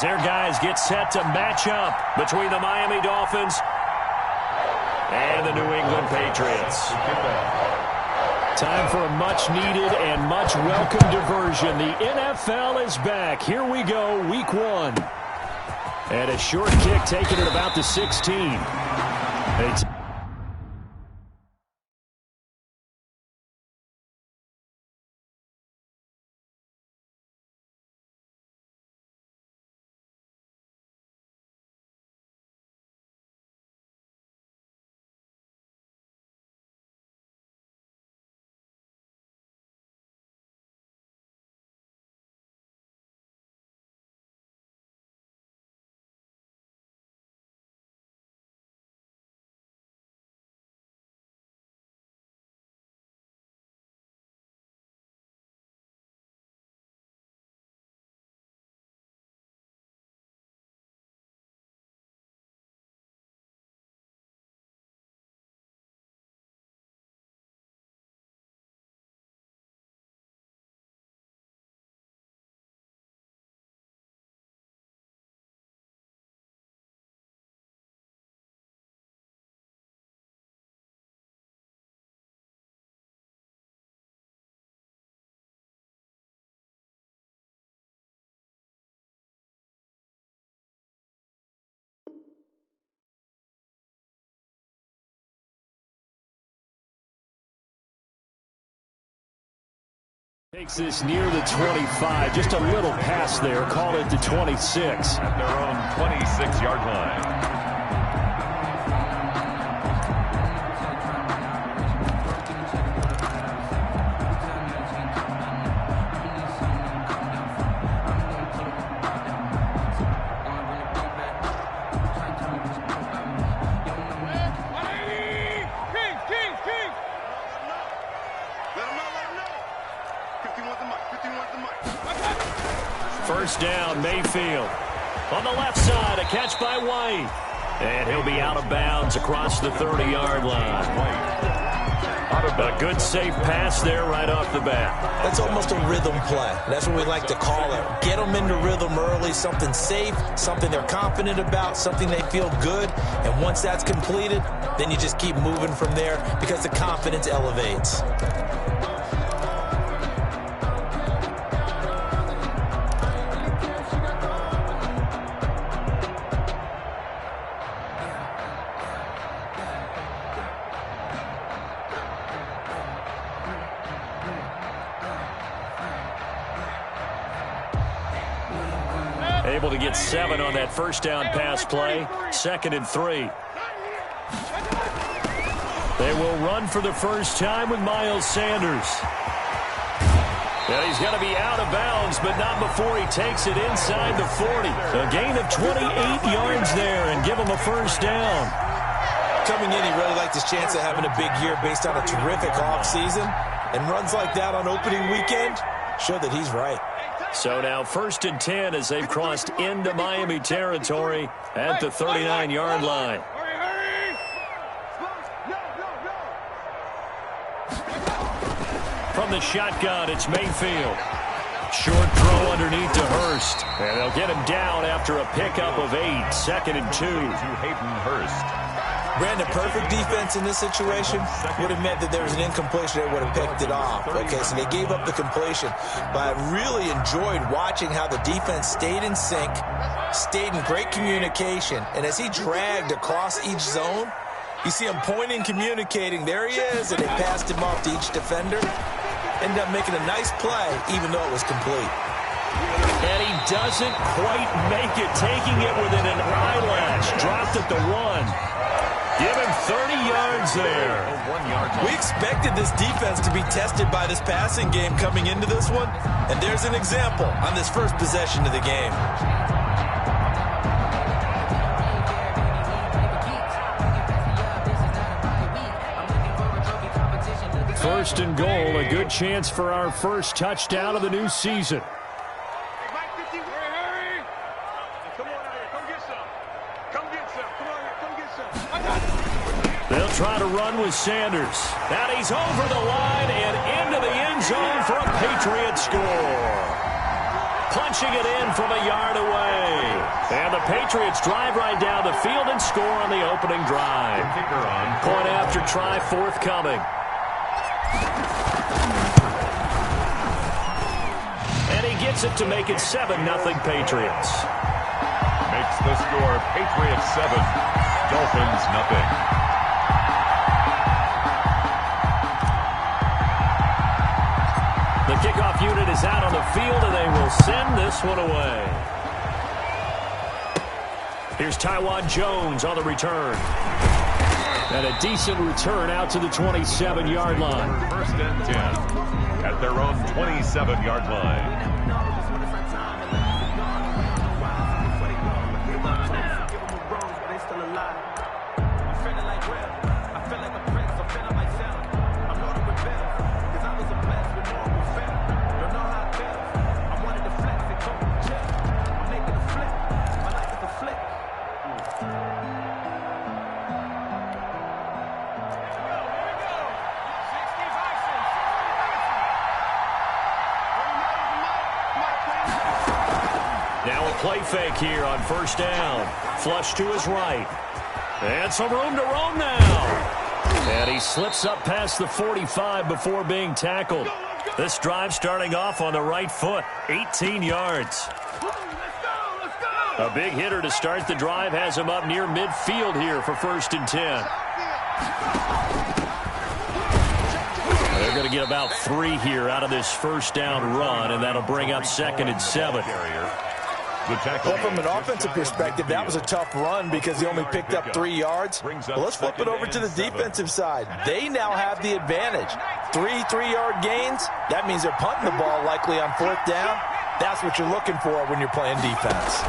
Their guys get set to match up between the Miami Dolphins and the New England Patriots. Time for a much-needed and much-welcome diversion. The NFL is back. Here we go, Week 1. And a short kick taken at about the 16. Takes this near the 25, just a little pass there, called it the 26. At their own 26-yard line. First down, Mayfield. On the left side, a catch by White. And he'll be out of bounds across the 30-yard line. A good, safe pass there right off the bat. That's almost a rhythm play. That's what we like to call it. Get them into rhythm early, something safe, something they're confident about, something they feel good. And once that's completed, then you just keep moving from there because the confidence elevates. Able to get 7 on that first down pass play. 2nd and 3. They will run for the first time with Miles Sanders. Well, he's going to be out of bounds, but not before he takes it inside the 40. A gain of 28 yards there and give him a first down. Coming in, he really liked his chance of having a big year based on a terrific offseason. And runs like that on opening weekend show that he's right. So now 1st and 10 as they've crossed into Miami territory at the 39-yard line. From the shotgun, it's Mayfield. Short throw underneath to Hurst. And they'll get him down after a pickup of 8. 2nd and 2. To Hayden Hurst. Brandon, perfect defense in this situation would have meant that there was an incompletion. They would have picked it off. Okay, so they gave up the completion. But I really enjoyed watching how the defense stayed in sync, stayed in great communication. And as he dragged across each zone, you see him pointing, communicating. There he is, and they passed him off to each defender. Ended up making a nice play, even though it was complete. And he doesn't quite make it, taking it within an eyelash. Dropped at the 1. Give him 30 yards there. We expected this defense to be tested by this passing game coming into this one. And there's an example on this first possession of the game. First and goal, a good chance for our first touchdown of the new season. They'll try to run with Sanders. And he's over the line and into the end zone for a Patriot score. punching it in from a yard away. And the Patriots drive right down the field and score on the opening drive. Point after try forthcoming. And he gets it to make it 7-0 Patriots. Makes the score Patriots 7, Dolphins nothing. The kickoff unit is out on the field, and they will send this one away. Here's Tywan Jones on the return. And a decent return out to the 27-yard line. First and 10 at their own 27-yard line. Now a play fake here on first down. Flush to his right. And some room to roam now. And he slips up past the 45 before being tackled. This drive starting off on the right foot. 18 yards. A big hitter to start the drive has him up near midfield here for first and 10. They're going to get about 3 here out of this first down run, and that'll bring up second and 7. Well, from an offensive perspective, that was a tough run because he only picked up 3 yards. Well, let's flip it over to the defensive side. They now have the advantage. 3 3-yard gains, that means they're punting the ball likely on fourth down. That's what you're looking for when you're playing defense.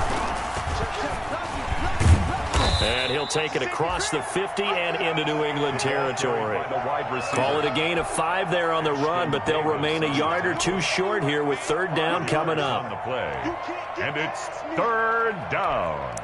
And he'll take it across the 50 and into New England territory. Call it a gain of 5 there on the run, but they'll remain a yard or 2 short here with third down coming up. And it's third down.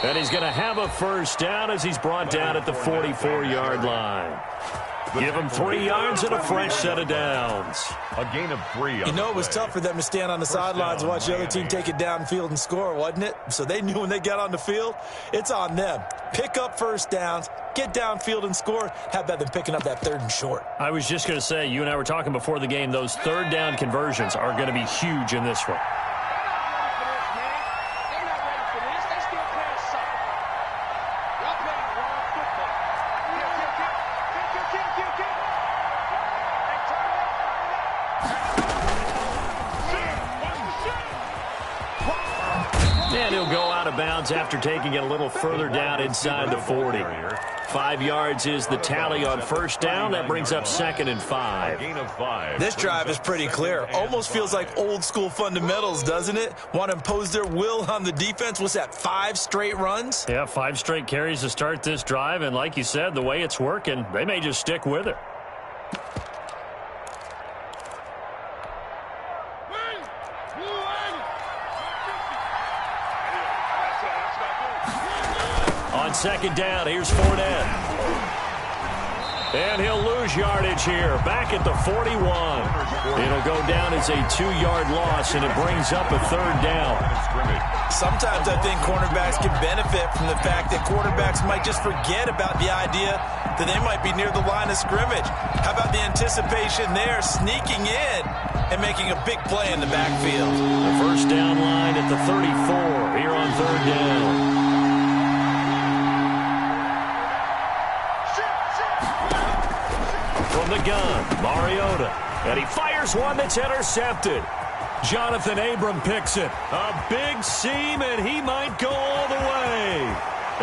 And he's going to have a first down as he's brought down at the 44-yard line. Give him 3 yards and a fresh set of downs. A gain of 3. You know, it was tough for them to stand on the sidelines and watch the other team take it downfield and score, wasn't it? So they knew when they got on the field, it's on them. Pick up first downs, get downfield and score. How about them picking up that third and short? I was just going to say, you and I were talking before the game, those third down conversions are going to be huge in this one. And he'll go out of bounds after taking it a little further down inside the 40. 5 yards is the tally on first down. That brings up second and 5. This drive is pretty clear. Almost feels like old school fundamentals, doesn't it? Want to impose their will on the defense. What's that, 5 straight runs? Yeah, 5 straight carries to start this drive. And like you said, the way it's working, they may just stick with it. On second down, here's Fournette. And he'll lose yardage here, back at the 41. It'll go down as a 2-yard loss, and it brings up a third down. Sometimes I think cornerbacks can benefit from the fact that quarterbacks might just forget about the idea that they might be near the line of scrimmage. How about the anticipation there, sneaking in and making a big play in the backfield? The first down line at the 34 here on third down. From the gun, Mariota. And he fires one that's intercepted. Jonathan Abram picks it. A big seam, and he might go all the way.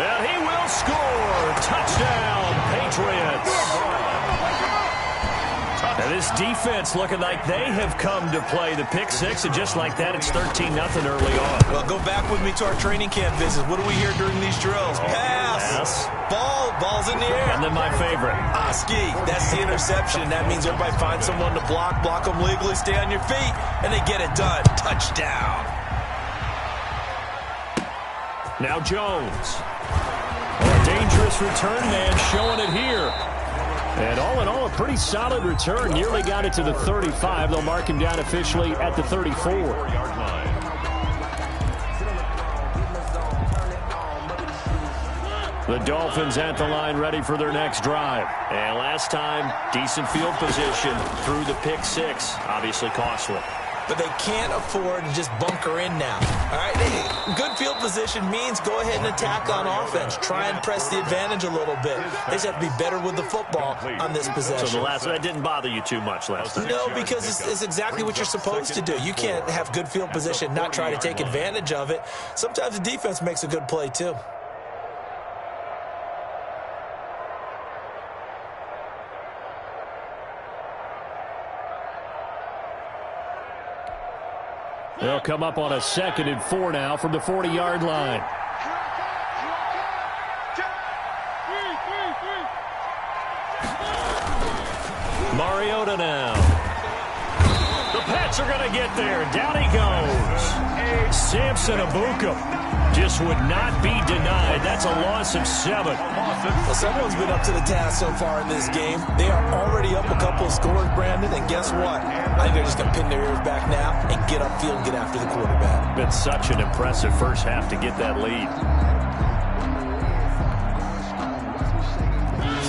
And he will score. Touchdown, Patriots. And This defense looking like they have come to play the pick six, and just like that, it's 13-0 early on. Well, go back with me to our training camp visit. What do we hear during these drills? Pass. Ball's in the air. And then my favorite. Oski, that's the interception. That means everybody finds someone to block them legally, stay on your feet, and they get it done. Touchdown. Now Jones. A dangerous return man showing it here. And all in all, a pretty solid return. Nearly got it to the 35. They'll mark him down officially at the 34. The Dolphins at the line ready for their next drive. And last time, decent field position through the pick six. Obviously costly. But they can't afford to just bunker in now. All right, good field position means go ahead and attack on offense. Try and press the advantage a little bit. They just have to be better with the football on this possession. So that didn't bother you too much last time? No, because it's exactly what you're supposed to do. You can't have good field position, not try to take advantage of it. Sometimes the defense makes a good play too. They'll come up on a 2nd and 4 now from the 40-yard line. Mariota now. The Pats are going to get there. Down he goes. Samson Abuka just would not be denied. That's a loss of 7. Well, someone's been up to the task so far in this game. They are already up a couple of scores, Brandon, and guess what? I think they're just going to pin their ears back now and get upfield and get after the quarterback. Been such an impressive first half to get that lead.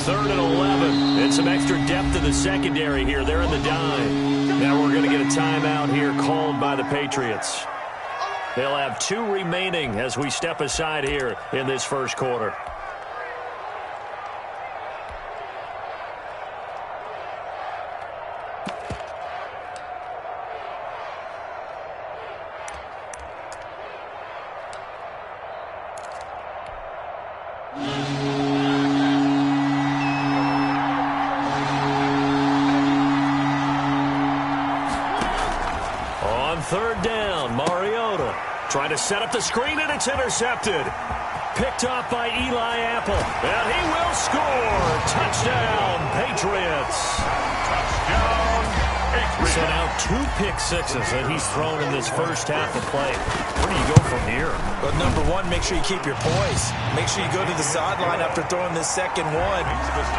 3rd and 11. And some extra depth in the secondary here. They're in the dime. Now we're going to get a timeout here called by the Patriots. They'll have 2 remaining as we step aside here in this first quarter. On 3rd down, Mariota trying to set up the screen, and it's intercepted. Picked off by Eli Apple, and he will score. Touchdown, Patriots. Touchdown, Patriots. So now 2 pick sixes that he's thrown in this first half of play. Where do you go from here? But number one, make sure you keep your poise. Make sure you go to the sideline after throwing this second one,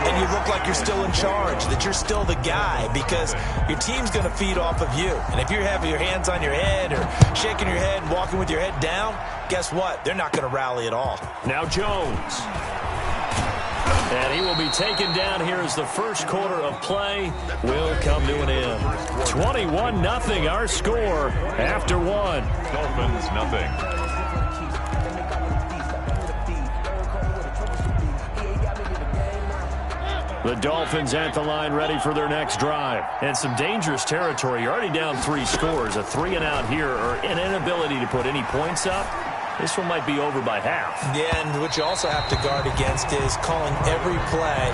and you look like you're still in charge, that you're still the guy, because your team's going to feed off of you. And if you're having your hands on your head or shaking your head and walking with your head down, guess what? They're not going to rally at all. Now Jones. And he will be taken down here as the first quarter of play will come to an end. 21-0 our score after 1. Dolphins nothing. The Dolphins at the line ready for their next drive. And some dangerous territory. You're already down 3 scores. A 3-and-out here or an inability to put any points up. This one might be over by half. Yeah, and what you also have to guard against is calling every play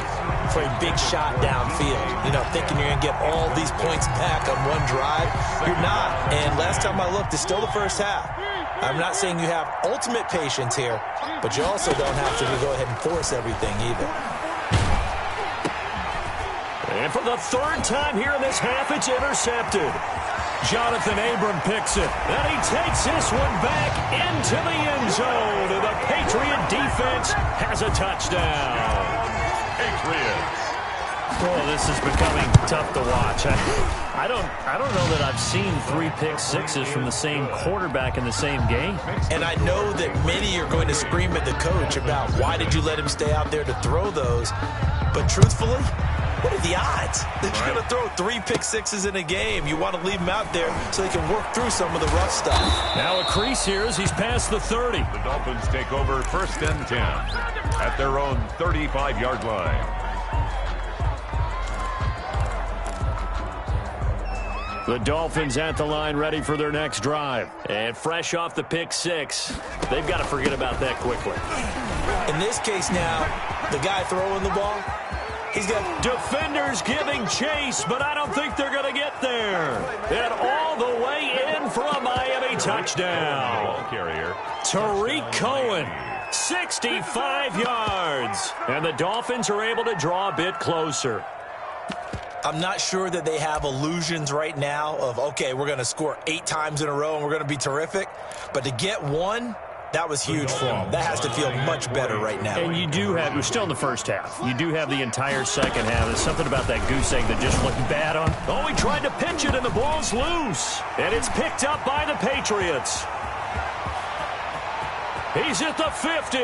for a big shot downfield. You know, thinking you're going to get all these points back on one drive. You're not. And last time I looked, it's still the first half. I'm not saying you have ultimate patience here, but you also don't have to go ahead and force everything either. And for the 3rd time here in this half, it's intercepted. Jonathan Abram picks it, and he takes this one back into the end zone. The Patriot defense has a touchdown. Patriots. Oh, this is becoming tough to watch. I don't know that I've seen 3 pick sixes from the same quarterback in the same game. And I know that many are going to scream at the coach about why did you let him stay out there to throw those. But truthfully, what are the odds that you're going to throw 3 pick sixes in a game? You want to leave him out there so they can work through some of the rough stuff. Now a crease here as he's past the 30. The Dolphins take over 1st and 10 at their own 35-yard line. The Dolphins at the line ready for their next drive. And fresh off the pick 6, they've got to forget about that quickly. In this case now, the guy throwing the ball, He's got defenders giving chase, but I don't think they're going to get there. And all the way in for a Miami touchdown. Carrier. Tariq Cohen, 65 yards. And the Dolphins are able to draw a bit closer. I'm not sure that they have illusions right now of, okay, we're going to score 8 times in a row and we're going to be terrific. But to get one, that was huge for them. That has to feel much better right now. And you do have, we're still in the first half. You do have the entire second half. There's something about that goose egg that just looked bad on. Oh, he tried to pitch it and the ball's loose. And it's picked up by the Patriots. He's at the 50.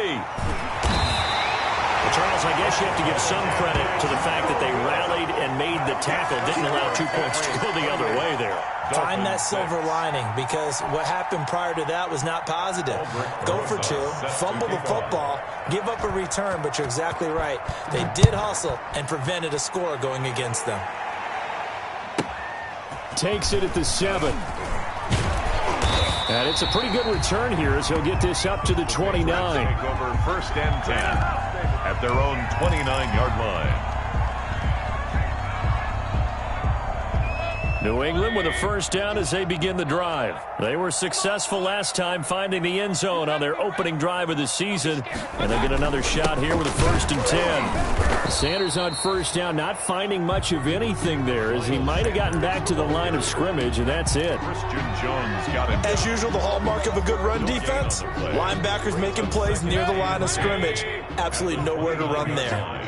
Charles, I guess you have to give some credit to the fact that they rallied and made the tackle, didn't allow 2 points to go the other way there. Find that silver lining, because what happened prior to that was not positive. Go for 2, fumble the football, give up a return, but you're exactly right. They did hustle and prevented a score going against them. Takes it at the 7. And it's a pretty good return here as he'll get this up to the 29. Take over first and 10 at their own 29-yard line. New England with a first down as they begin the drive. They were successful last time finding the end zone on their opening drive of the season. And they get another shot here with a first and 10. Sanders on first down, not finding much of anything there, as he might have gotten back to the line of scrimmage, and that's it. Christian Jones got him. As usual, the hallmark of a good run defense, linebackers making plays near the line of scrimmage. Absolutely nowhere to run there.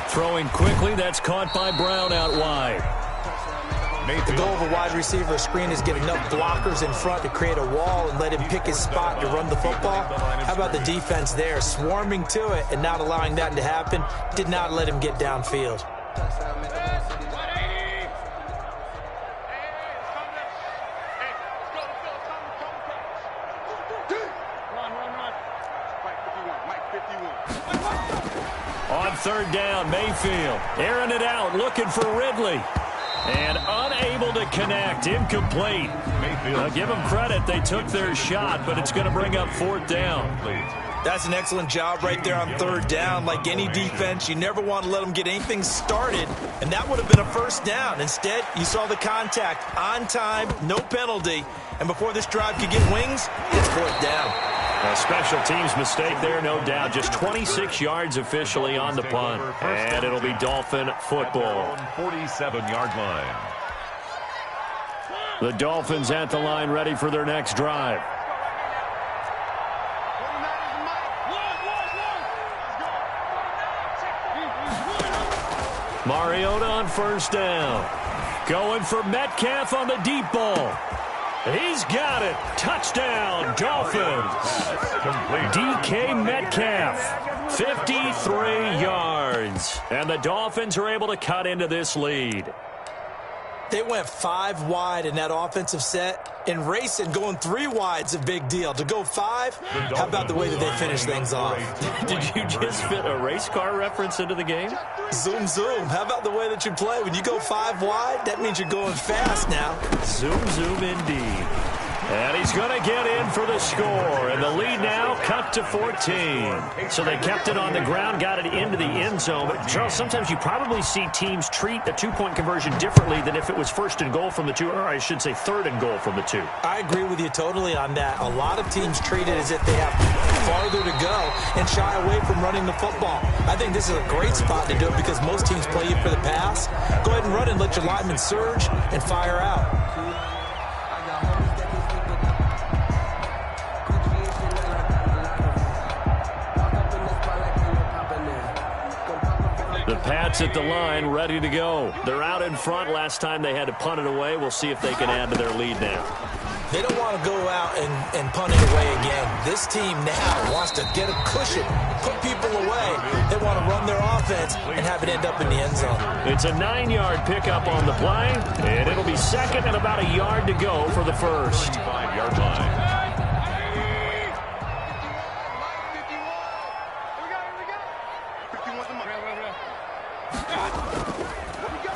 Throwing quickly, that's caught by Brown out wide. The goal of a wide receiver screen is get enough blockers in front to create a wall and let him pick his spot to run the football. How about the defense there, swarming to it and not allowing that to happen? Did not let him get downfield. On third down, Mayfield airing it out, looking for Ridley. And unable to connect, incomplete. Mayfield. Give them credit, they took their shot, but it's going to bring up fourth down. That's an excellent job right there on third down. Like any defense, you never want to let them get anything started, and that would have been a first down. Instead, you saw the contact on time, no penalty, and before this drive could get wings, it's fourth down. A special teams mistake there, no doubt. Just 26 yards officially on the punt. And it'll be Dolphin football. 47-yard line. The Dolphins at the line, ready for their next drive. Mariota on first down. Going for Metcalf on the deep ball. He's got it. Touchdown, Dolphins. DK Metcalf, 53 yards. And the Dolphins are able to cut into this lead. They went 5 wide in that offensive set, and racing going 3 wide's a big deal. To go 5, how about the way that they finish things off? Did you just fit a race car reference into the game? Zoom, zoom. How about the way that you play? When you go 5 wide, that means you're going fast now. Zoom, zoom indeed. And he's going to get in for the score. And the lead now cut to 14. So they kept it on the ground, got it into the end zone. But, Charles, sometimes you probably see teams treat a 2-point conversion differently than if it was first and goal from the 2, or I should say third and goal from the 2. I agree with you totally on that. A lot of teams treat it as if they have farther to go and shy away from running the football. I think this is a great spot to do it because most teams play you for the pass. Go ahead and run and let your linemen surge and fire out. The Pats at the line, ready to go. They're out in front. Last time they had to punt it away. We'll see if they can add to their lead now. They don't want to go out and punt it away again. This team now wants to get a cushion, put people away. They want to run their offense and have it end up in the end zone. It's a 9-yard pickup on the play, and it'll be second and about a yard to go for the first. 5-yard line.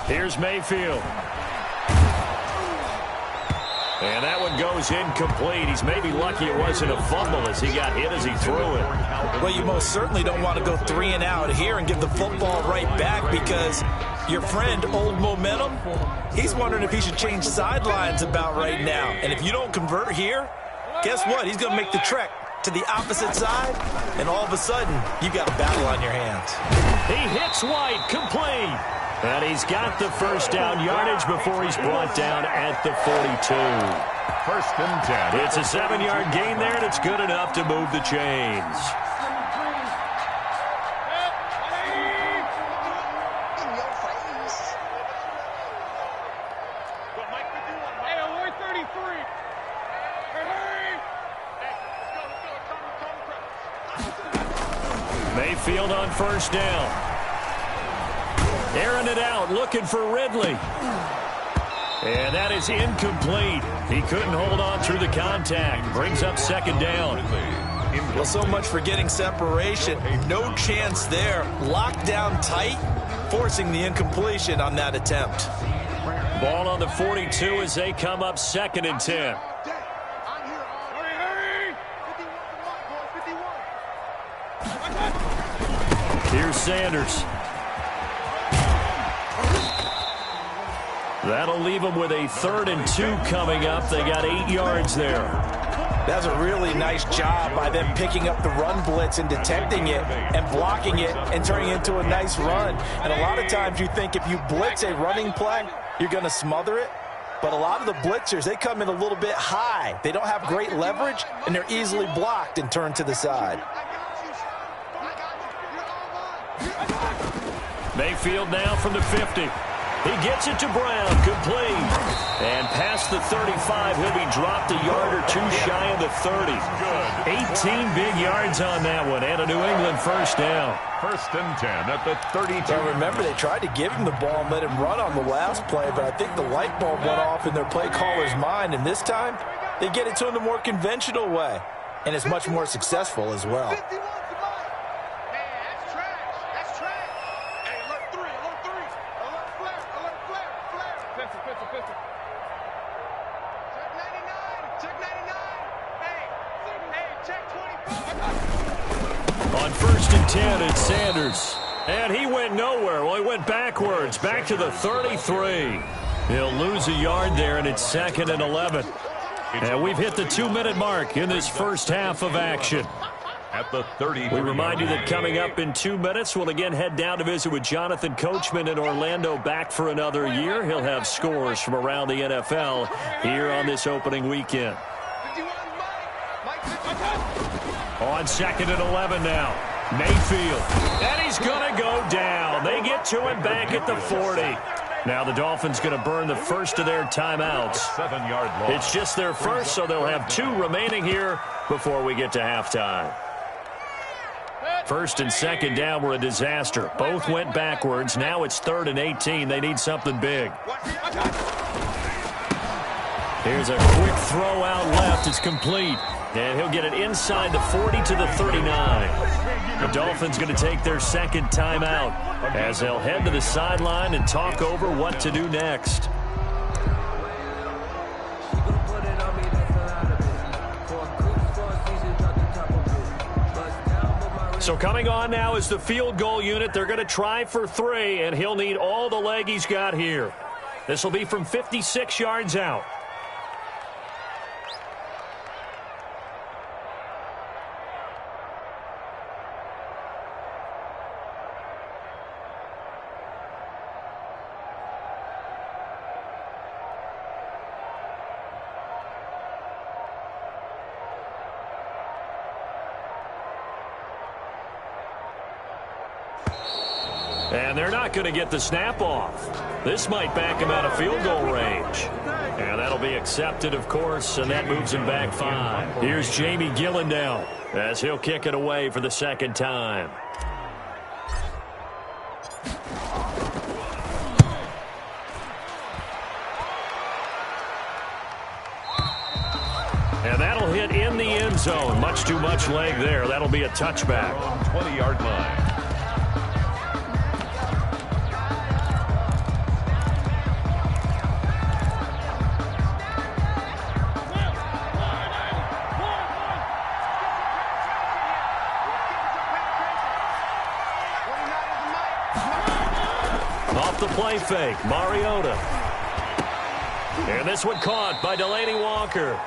Here's Mayfield. And that one goes incomplete. He's maybe lucky it wasn't a fumble as he got hit as he threw it. Well, you most certainly don't want to go 3 and out here and give the football right back, because your friend, Old Momentum, he's wondering if he should change sidelines about right now. And if you don't convert here, guess what? He's going to make the trek to the opposite side, and all of a sudden, you got a battle on your hands. He hits White, complete. And he's got the first down yardage before he's brought down at the 42. First and 10. It's a 7-yard gain there, and it's good enough to move the chains. Mayfield on first down. Airing it out, looking for Ridley. And that is incomplete. He couldn't hold on through the contact. Brings up second down. Well, so much for getting separation. No chance there. Locked down tight, forcing the incompletion on that attempt. Ball on the 42 as they come up second and 10. Here's Sanders. That'll leave them with a 3rd and 2 coming up. They got 8 yards there. That's a really nice job by them picking up the run blitz and detecting it and blocking it and turning it into a nice run. And a lot of times you think if you blitz a running play, you're going to smother it. But a lot of the blitzers, they come in a little bit high. They don't have great leverage, and they're easily blocked and turned to the side. Mayfield now from the 50. He gets it to Brown, complete. And past the 35, he'll be dropped a yard or two shy of the 30. 18 big yards on that one, and a New England first down. First and 10 at the 32. Now remember, they tried to give him the ball and let him run on the last play, but I think the light bulb went off in their play caller's mind, and this time they get it to him the more conventional way, and it's much more successful as well. On first and 10, it's Sanders. And he went nowhere. Well, he went backwards, back to the 33. He'll lose a yard there, and it's 2nd and 11. And we've hit the 2-minute mark in this first half of action. At the 30. We remind you that coming up in 2 minutes, we'll again head down to visit with Jonathan Coachman in Orlando, back for another year. He'll have scores from around the NFL here on this opening weekend. On 2nd and 11 now. Mayfield. And he's going to go down. They get to him back at the 40. Now the Dolphins going to burn the first of their timeouts. 7-yard loss. It's just their first, so they'll have 2 remaining here before we get to halftime. First and second down were a disaster. Both went backwards. Now it's 3rd and 18. They need something big. Here's a quick throw out left. It's complete. And he'll get it inside the 40 to the 39. The Dolphins going to take their second timeout as they'll head to the sideline and talk over what to do next. So coming on now is the field goal unit. They're going to try for 3, and he'll need all the leg he's got here. This will be from 56 yards out. And they're not going to get the snap off. This might back him out of field goal range. And that'll be accepted, of course, and that moves him back 5. Here's Jamie Gillen now as he'll kick it away for the second time. And that'll hit in the end zone. Much too much leg there. That'll be a touchback. 20-yard line. Off the play fake, Mariota. And this one caught by Delaney Walker.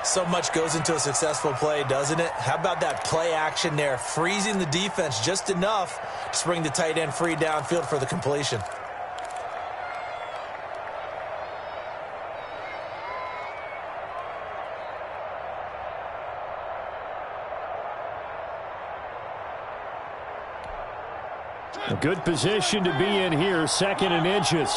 So much goes into a successful play, doesn't it? How about that play action there, freezing the defense just enough to bring the tight end free downfield for the completion. A good position to be in here, 2nd and inches.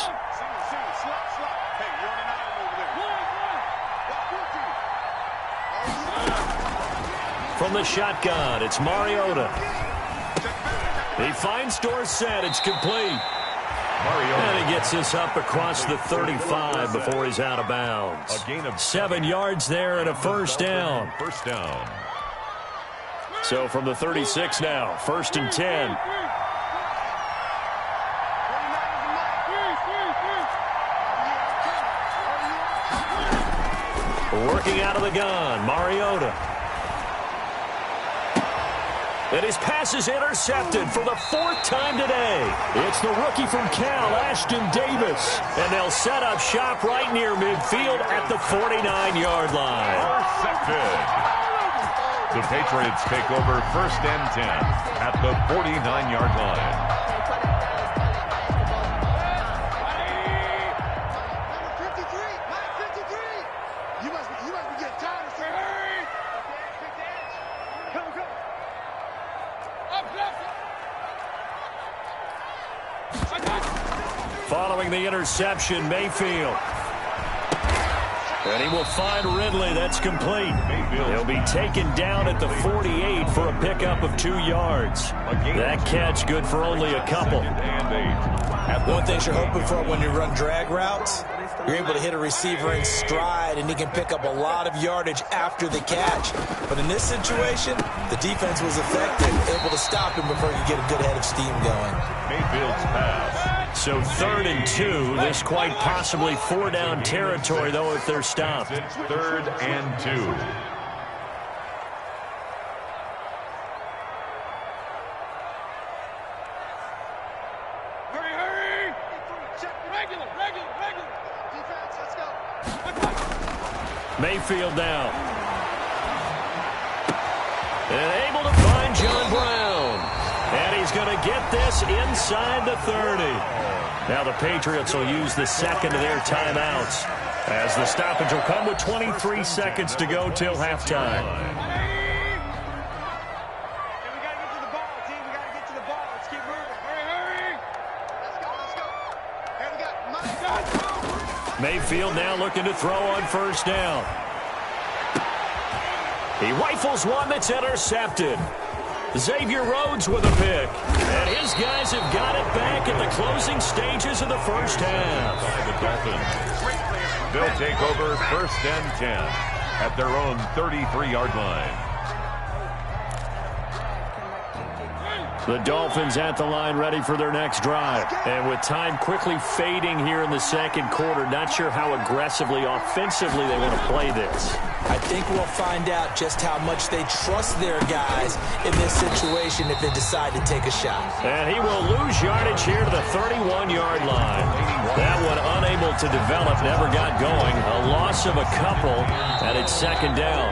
From the shotgun, it's Mariota. He finds Dorsett. It's complete. And he gets this up across the 35 before he's out of bounds. A gain of 7 yards there and a first down. First down. So from the 36 now, 1st and 10. Working out of the gun, Mariota. And his pass is intercepted for the 4th time today. It's the rookie from Cal, Ashton Davis. And they'll set up shop right near midfield at the 49-yard line. Intercepted. The Patriots take over 1st and 10 at the 49-yard line. Following the interception, Mayfield. And he will find Ridley. That's complete. He'll be taken down at the 48 for a pickup of 2 yards. That catch good for only a couple. One thing you're hoping for when you run drag routes, you're able to hit a receiver in stride, and he can pick up a lot of yardage after the catch. But in this situation, the defense was effective, able to stop him before he could get a good head of steam going. Mayfield's pass. So 3rd and 2. This quite possibly 4-down territory, though, if they're stopped. It's 3rd and 2. Hurry! Regular. Defense, let's go. Mayfield down. And able to find John Brown. And he's going to get this inside the 30. Now the Patriots will use the 2nd of their timeouts, as the stoppage will come with 23 seconds to go till halftime. Mayfield now looking to throw on 1st down. He rifles one that's intercepted. Xavier Rhodes with a pick. And his guys have got it back at the closing stages of the 1st half. The Dolphins. They'll take over 1st and 10 at their own 33-yard line. The Dolphins at the line, ready for their next drive. And with time quickly fading here in the 2nd quarter, not sure how aggressively, offensively they want to play this. I think we'll find out just how much they trust their guys in this situation if they decide to take a shot. And he will lose yardage here to the 31-yard line. That one unable to develop, never got going. A loss of a couple, and it's 2nd down.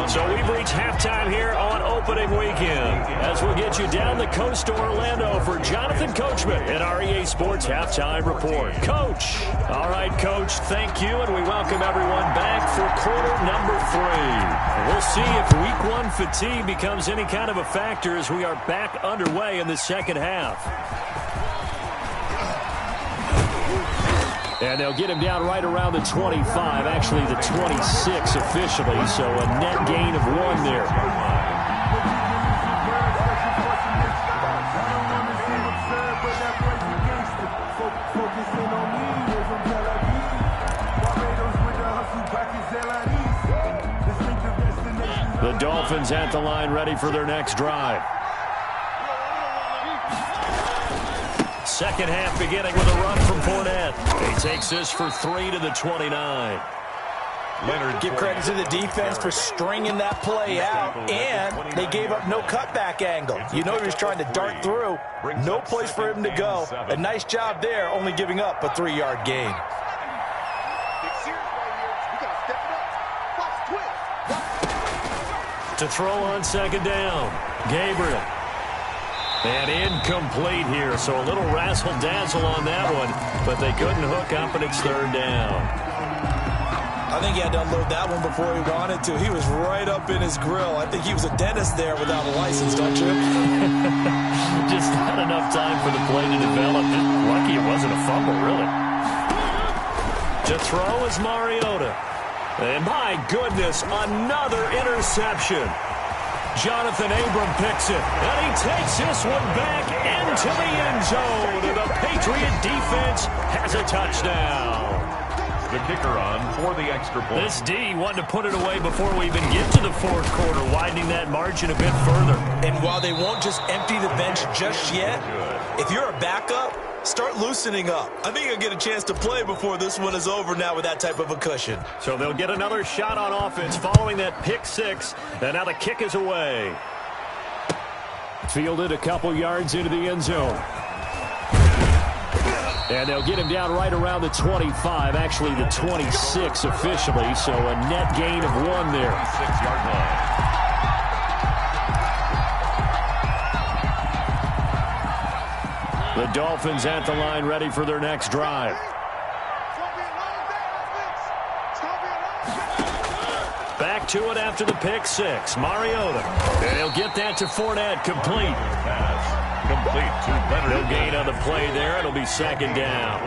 So we've reached halftime here on opening weekend, as we'll get you down the coast to Orlando for Jonathan Coachman in our EA Sports Halftime Report. Coach. All right, Coach, thank you, and we welcome everyone back for quarter number 3. We'll see if week 1 fatigue becomes any kind of a factor as we are back underway in the 2nd half. And they'll get him down right around the 25, actually the 26 officially, so a net gain of 1 there. The Dolphins at the line, ready for their next drive. 2nd half beginning with a run from Fournette. He takes this for 3 to the 29. Give credit to the defense for stringing that play out, and they gave up no cutback angle. You know he was trying to dart through. No place for him to go. A nice job there, only giving up a 3-yard gain. To throw on second down, Gabriel. And incomplete here, so a little razzle-dazzle on that one, but they couldn't hook up, and it's third down. I think he had to unload that one before he wanted to. He was right up in his grill. I think he was a dentist there without a license, don't you? Just not enough time for the play to develop. Lucky it wasn't a fumble, really. To throw is Mariota. And my goodness, another interception. Jonathan Abram picks it, and he takes this one back into the end zone. And the Patriot defense has a touchdown. The kicker on for the extra point. This D wanted to put it away before we even get to the fourth quarter, widening that margin a bit further. And while they won't just empty the bench just yet, if you're a backup, start loosening up. I think you'll get a chance to play before this one is over now with that type of a cushion. So they'll get another shot on offense following that pick six, and now the kick is away. Fielded a couple yards into the end zone. And they'll get him down right around the 25, actually the 26 officially, so a net gain of 1 there. 6-yard line. The Dolphins at the line, ready for their next drive. Back to it after the pick six. Mariota. And he'll get that to Fournette, complete. Complete to Leonard. No gain on the play there. It'll be second down.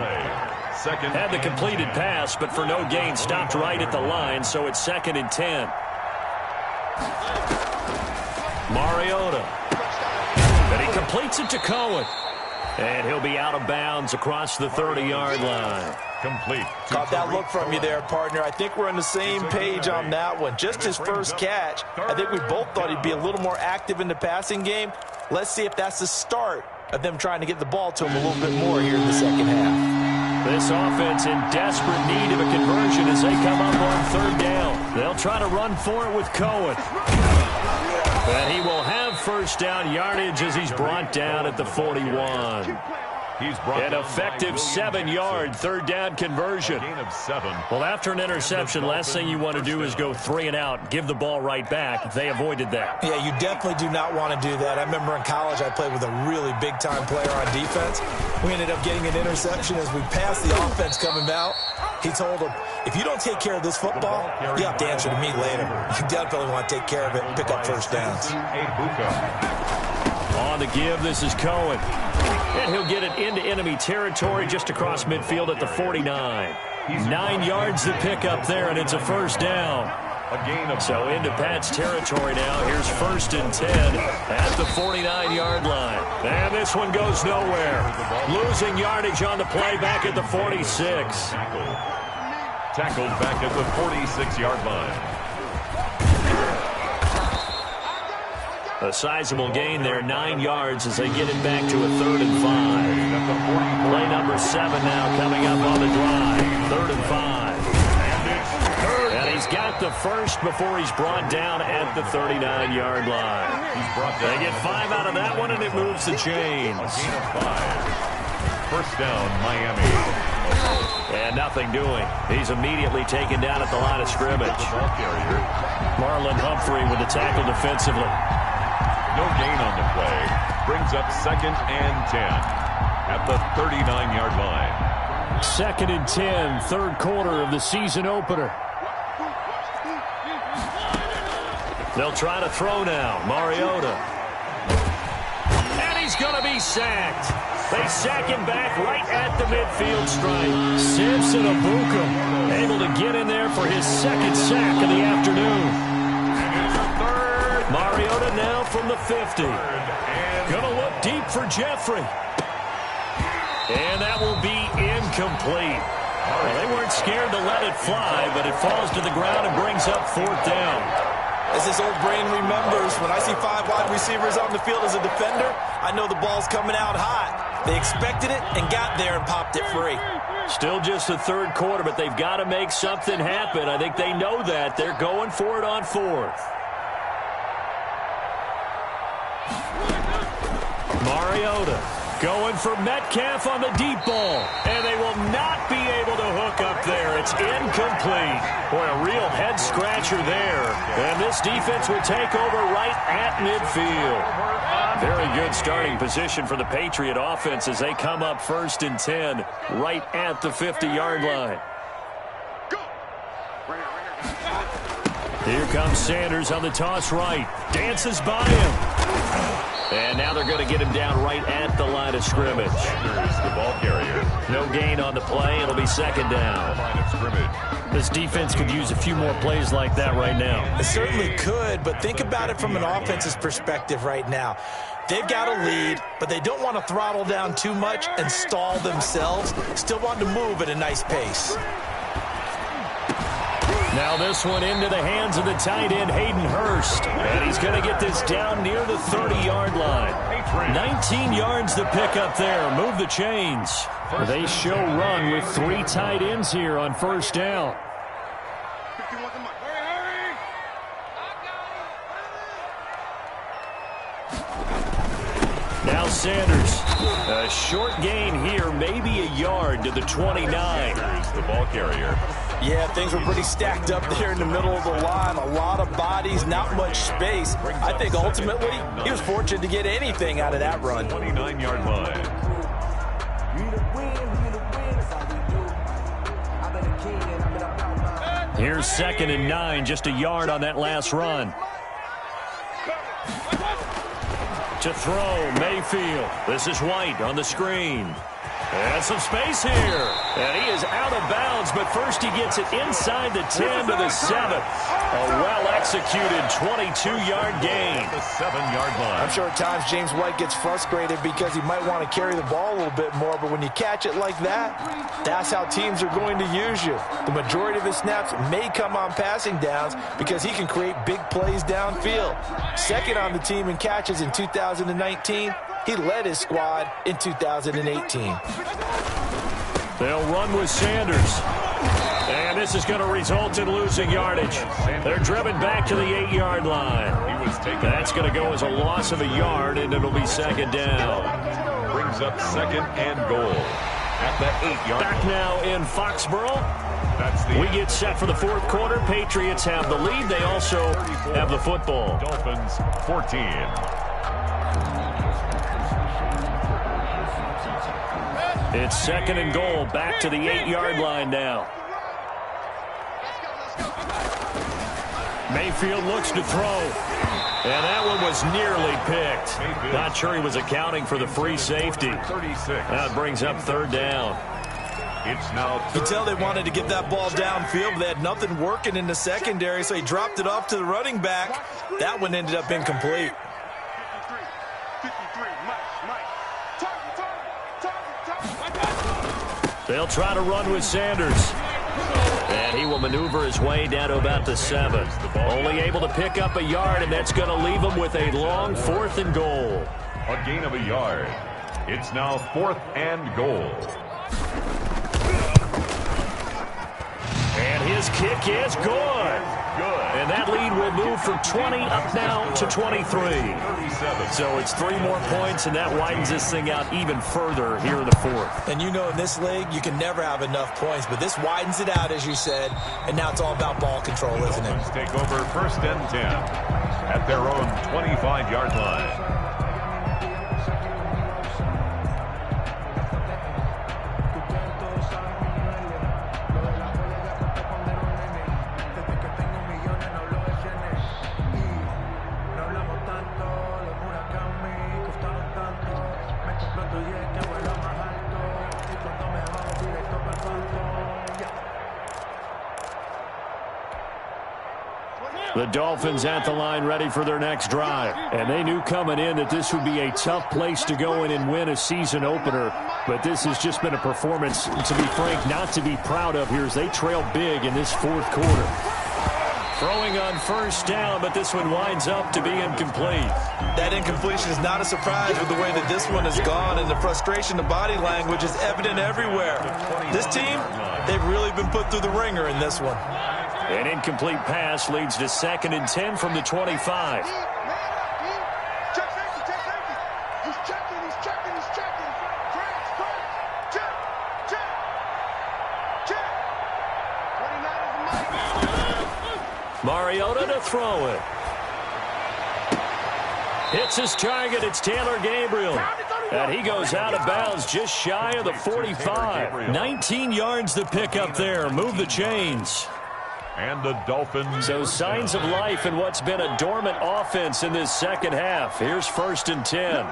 Second. Had the completed pass, but for no gain, stopped right at the line, so it's 2nd and 10. Mariota. And he completes it to Cohen. And he'll be out of bounds across the 30-yard line. Complete. Caught that look from you there, partner. I think we're on the same page on that one. Just his first catch. I think we both thought he'd be a little more active in the passing game. Let's see if that's the start of them trying to get the ball to him a little bit more here in the second half. This offense in desperate need of a conversion as they come up on third down. They'll try to run for it with Cohen. And he will have first down yardage as he's brought down at the 41. An effective 7-yard third down conversion. Gain of 7. Well, after an interception, last thing you want to do is go 3 and out, give the ball right back. They avoided that. Yeah, you definitely do not want to do that. I remember in college I played with a really big-time player on defense. We ended up getting an interception as we passed the offense coming out. He told him, if you don't take care of this football, you have to answer to me later. You definitely want to take care of it and pick up first downs. On the give, this is Cohen. And he'll get it into enemy territory just across midfield at the 49. 9 yards to pick up there, and it's a first down. So into Pat's territory now. Here's 1st and 10 at the 49-yard line. And this one goes nowhere. Losing yardage on the play back at the 46. Tackled back at the 46-yard line. A sizable gain there, 9 yards as they get it back to a 3rd and 5. Play number 7 now coming up on the drive. 3rd and 5. And he's got the first before he's brought down at the 39-yard line. They get 5 out of that one, and it moves the chains. First down, Miami. And nothing doing. He's immediately taken down at the line of scrimmage. Marlon Humphrey with the tackle defensively. No gain on the play. Brings up 2nd and 10 at the 39-yard line. 2nd and 10, 3rd quarter of the season opener. They'll try to throw now. Mariota. And he's going to be sacked. They sack him back right at the midfield stripe. Samson Abuka able to get in there for his 2nd sack of the afternoon. Mariota now from the 50. Gonna look deep for Jeffrey. And that will be incomplete. Well, they weren't scared to let it fly, but it falls to the ground and brings up 4th down. As this old brain remembers, when I see 5 wide receivers on the field as a defender, I know the ball's coming out hot. They expected it and got there and popped it free. Still just the third quarter, but they've got to make something happen. I think they know that. They're going for it on fourth. Mariota going for Metcalf on the deep ball. And they will not be able to hook up there. It's incomplete. Boy, a real head-scratcher there. And this defense will take over right at midfield. Very good starting position for the Patriot offense as they come up 1st and 10 right at the 50-yard line. Here comes Sanders on the toss right. Dances by him. And now they're going to get him down right at the line of scrimmage. Sanders, the ball carrier. No gain on the play. It'll be 2nd down. Line of scrimmage. This defense could use a few more plays like that right now. It certainly could, but think about it from an offense's perspective right now. They've got a lead, but they don't want to throttle down too much and stall themselves. Still want to move at a nice pace. Now this one into the hands of the tight end, Hayden Hurst. And he's going to get this down near the 30-yard line. 19 yards to pick up there. Move the chains. They show run with 3 tight ends here on 1st down. Now Sanders. A short gain here, maybe a yard to the 29. Sanders, the ball carrier. Yeah, things were pretty stacked up there in the middle of the line. A lot of bodies, not much space. I think ultimately he was fortunate to get anything out of that run. 29-yard line. Here's 2nd and 9, just a yard on that last run. To throw, Mayfield. This is White on the screen. And some space here. And he is out of bounds, but first he gets it inside the 10 to the 7. A well-executed 22-yard gain. The 7-yard line. I'm sure at times James White gets frustrated because he might want to carry the ball a little bit more, but when you catch it like that, that's how teams are going to use you. The majority of his snaps may come on passing downs because he can create big plays downfield. 2nd on the team in catches in 2019. He led his squad in 2018. They'll run with Sanders. And this is going to result in losing yardage. They're driven back to the 8-yard line. That's going to go as a loss of a yard, and it'll be 2nd down. Brings up 2nd and goal at the 8-yard line. Back now in Foxborough. We get set for the 4th quarter. Patriots have the lead. They also have the football. Dolphins 14. It's 2nd and goal, back to the 8-yard line now. Mayfield looks to throw. And that one was nearly picked. Not sure he was accounting for the free safety. 36. That brings up 3rd down. It's now You can tell they wanted to get that ball downfield, but they had nothing working in the secondary, so he dropped it off to the running back. That one ended up incomplete. They'll try to run with Sanders. And he will maneuver his way down to about the 7. Only able to pick up a yard, and that's going to leave him with a long 4th and goal. a gain of a yard. It's now 4th and goal. And his kick is good. And that lead will move from 20 up now to 23. So it's 3 more points, and that widens this thing out even further here in the 4th. And you know, in this league, you can never have enough points, but this widens it out, as you said, and now it's all about ball control, isn't it? Take over 1st and 10 at their own 25-yard line. The Dolphins at the line ready for their next drive. And they knew coming in that this would be a tough place to go in and win a season opener. But this has just been a performance, to be frank, not to be proud of here as they trail big in this 4th quarter. Throwing on first down, but this one winds up to be incomplete. That incompletion is not a surprise with the way that this one has gone, and the frustration, the body language is evident everywhere. This team, they've really been put through the ringer in this one. An incomplete pass leads to 2nd and 10 from the 25. Mariota to throw it. Hits his target. It's Taylor Gabriel. And he goes out of bounds just shy of the 45. 19 yards to pick up there. Move the chains. And the Dolphins. So signs of life in what's been a dormant offense in this second half. Here's 1st and 10.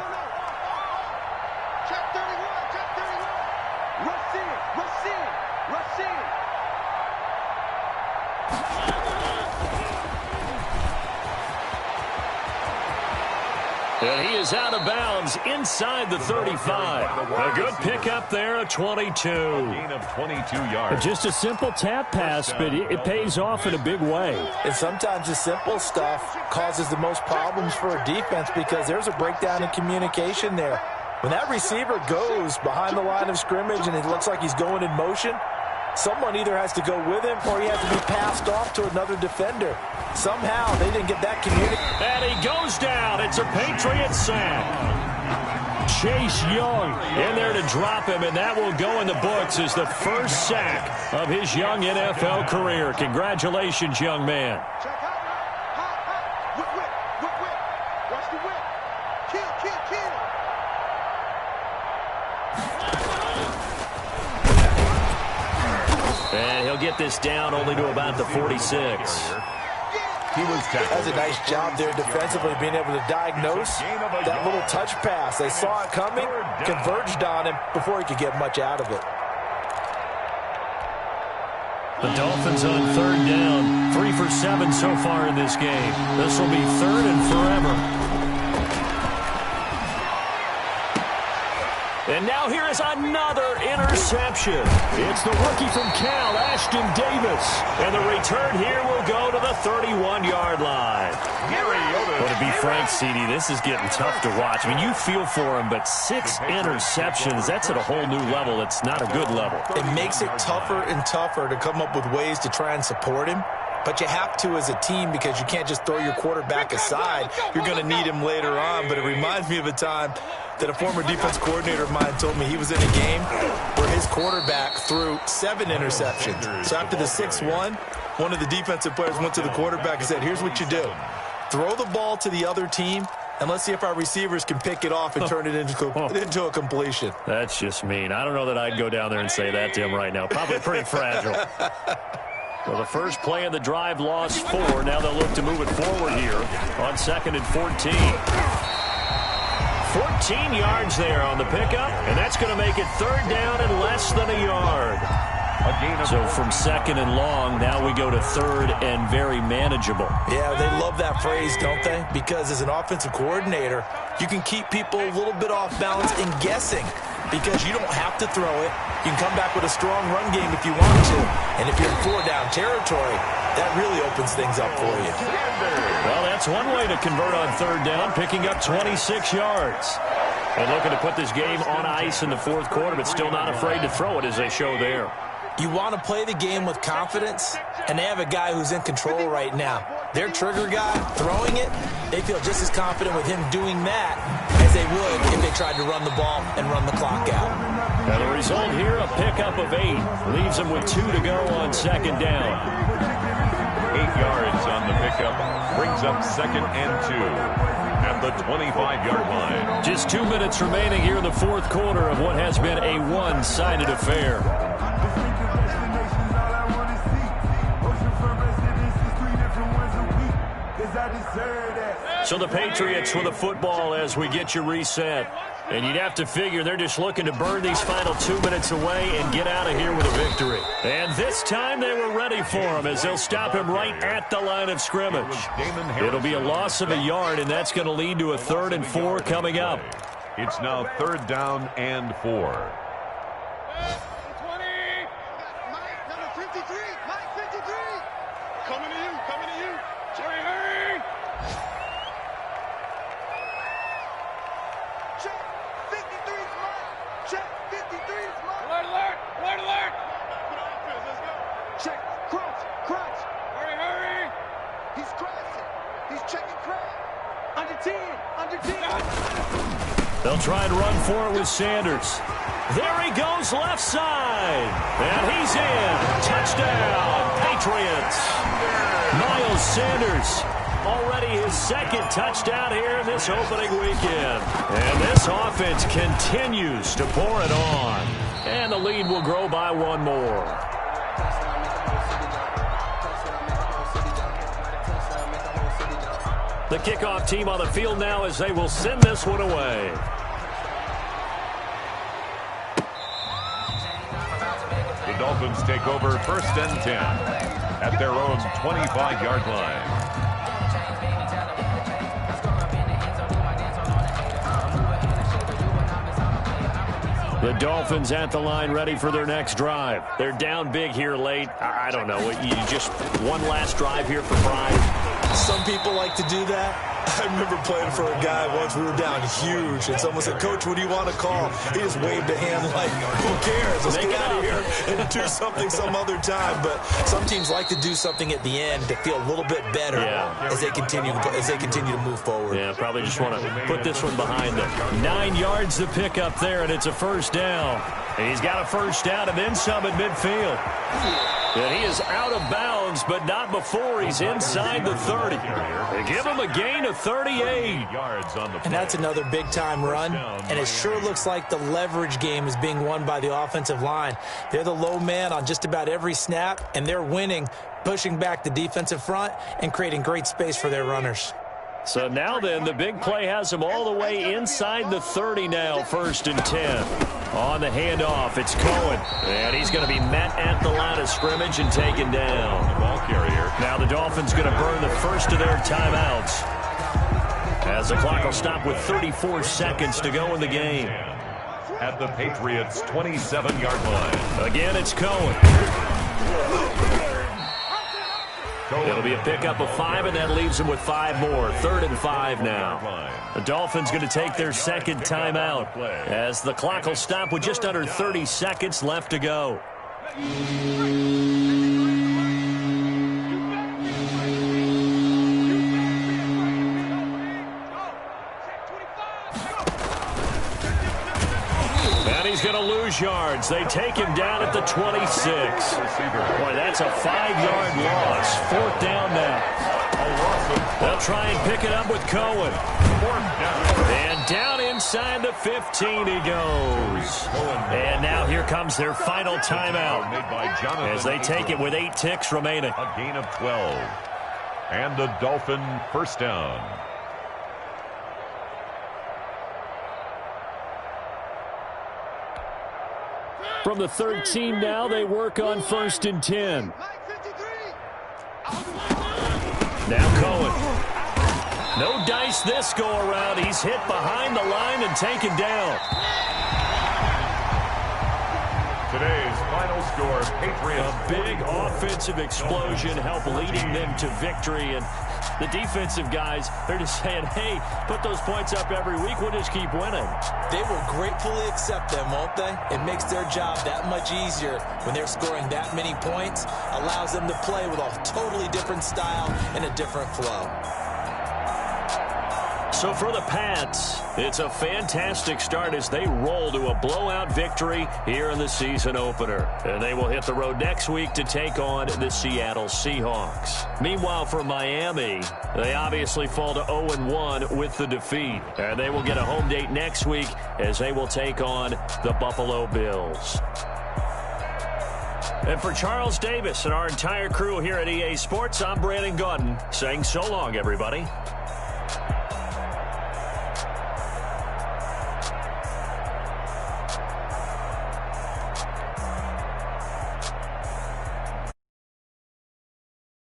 And he is out of bounds inside the 35. A good pickup there, a 22. Gain of 22 yards. Just a simple tap pass, but it pays off in a big way. And sometimes the simple stuff causes the most problems for a defense because there's a breakdown in communication there. When that receiver goes behind the line of scrimmage and it looks like he's going in motion, someone either has to go with him or he has to be passed off to another defender. Somehow they didn't get that communication. And he goes down. It's a Patriot sack. Chase Young in there to drop him, and that will go in the books as the first sack of his young NFL career. Congratulations, young man. Watch the whip. Kill. And he'll get this down only to about the 46. He was tackled. That's a nice job there defensively, being able to diagnose that little touch pass. They saw it coming, converged on him before he could get much out of it. The Dolphins on 3rd down. 3 for 7 so far in this game. This will be 3rd and forever. And now here is another interception. It's the rookie from Cal, Ashton Davis. And the return here will go to the 31-yard line. Well, to be frank, CD, this is getting tough to watch. I mean, you feel for him, but 6 interceptions, that's at a whole new level. It's not a good level. It makes it tougher and tougher to come up with ways to try and support him. But you have to as a team because you can't just throw your quarterback aside. You're going to need him later on. But it reminds me of a time that a former defense coordinator of mine told me he was in a game where his quarterback threw 7 interceptions. So after the 6-1, one of the defensive players went to the quarterback and said, here's what you do. Throw the ball to the other team, and let's see if our receivers can pick it off and turn it into a completion. That's just mean. I don't know that I'd go down there and say that to him right now. Probably pretty fragile. Well, the first play of the drive lost 4. Now they'll look to move it forward here on 2nd and 14. 14 yards there on the pickup, and that's going to make it 3rd down and less than a yard. So from 2nd and long, now we go to 3rd and very manageable. Yeah, they love that phrase, don't they? Because as an offensive coordinator, you can keep people a little bit off balance and guessing because you don't have to throw it. You can come back with a strong run game if you want to. And if you're in 4-down territory, that really opens things up for you. Well, that's one way to convert on 3rd down, picking up 26 yards. And looking to put this game on ice in the 4th quarter, but still not afraid to throw it as they show there. You want to play the game with confidence, and they have a guy who's in control right now. Their trigger guy, throwing it, they feel just as confident with him doing that as they would if they tried to run the ball and run the clock out. And the result here, a pickup of 8. Leaves them with 2 to go on 2nd down. 8 yards on the pickup. Brings up 2nd and 2 at the 25-yard line. Just 2 minutes remaining here in the 4th quarter of what has been a one-sided affair. So the Patriots with the football as we get you reset. And you'd have to figure they're just looking to burn these final 2 minutes away and get out of here with a victory. And this time they were ready for him as they'll stop him right at the line of scrimmage. It'll be a loss of a yard, and that's going to lead to a 3rd and 4 coming up. It's now 3rd down and 4. 20. Mike, number 53. Mike, 53. Coming to you. Checking crowd. Under 10. Under 10. They'll try and run for it with Sanders. There he goes left side. And he's in. Touchdown, Patriots. Miles Sanders, already his second touchdown here in this opening weekend. And this offense continues to pour it on. And the lead will grow by one more. The kickoff team on the field now as they will send this one away. The Dolphins take over 1st and 10 at their own 25-yard line. The Dolphins at the line ready for their next drive. They're down big here late. I don't know. You just one last drive here for pride. Some people like to do that. I remember playing for a guy once. We were down huge, and someone said, "Coach, what do you want to call?" He just waved a hand like, "Who cares? Let's get out of here and do something some other time." But some teams like to do something at the end to feel a little bit better as they continue to move forward. Yeah, probably just want to put this one behind them. 9 yards to pick up there, and it's a first down. And he's got a first down and then some at midfield. And he is out of bounds, but not before he's inside the 30. They give him a gain of 38. And that's another big-time run, and it sure looks like the leverage game is being won by the offensive line. They're the low man on just about every snap, and they're winning, pushing back the defensive front and creating great space for their runners. So now then, the big play has him all the way inside the 30 now, 1st and 10. On the handoff, it's Cohen. And he's going to be met at the line of scrimmage and taken down. The ball carrier. Now the Dolphins going to burn the first of their timeouts, as the clock will stop with 34 seconds to go in the game. At the Patriots' 27-yard line. Again, it's Cohen. It'll be a pickup of 5, and that leaves them with 5 more. 3rd and 5 now. The Dolphins going to take their second timeout, as the clock will stop with just under 30 seconds left to go. Going to lose yards. They take him down at the 26. Boy, that's a 5-yard loss. 4th down now. They'll try and pick it up with Cohen. And down inside the 15 he goes. And now here comes their final timeout, as they take it with 8 ticks remaining. A gain of 12. And the Dolphin first down. From the 13 now, they work on 1st and 10. Now Cohen. No dice this go around. He's hit behind the line and taken down. Today's final score, Patriots. A big offensive explosion helped leading them to victory. And the defensive guys, they're just saying, hey, put those points up every week. We'll just keep winning. They will gratefully accept them, won't they? It makes their job that much easier when they're scoring that many points. Allows them to play with a totally different style and a different flow. So for the Pats, it's a fantastic start as they roll to a blowout victory here in the season opener. And they will hit the road next week to take on the Seattle Seahawks. Meanwhile, for Miami, they obviously fall to 0-1 with the defeat. And they will get a home date next week as they will take on the Buffalo Bills. And for Charles Davis and our entire crew here at EA Sports, I'm Brandon Gaudin saying so long, everybody.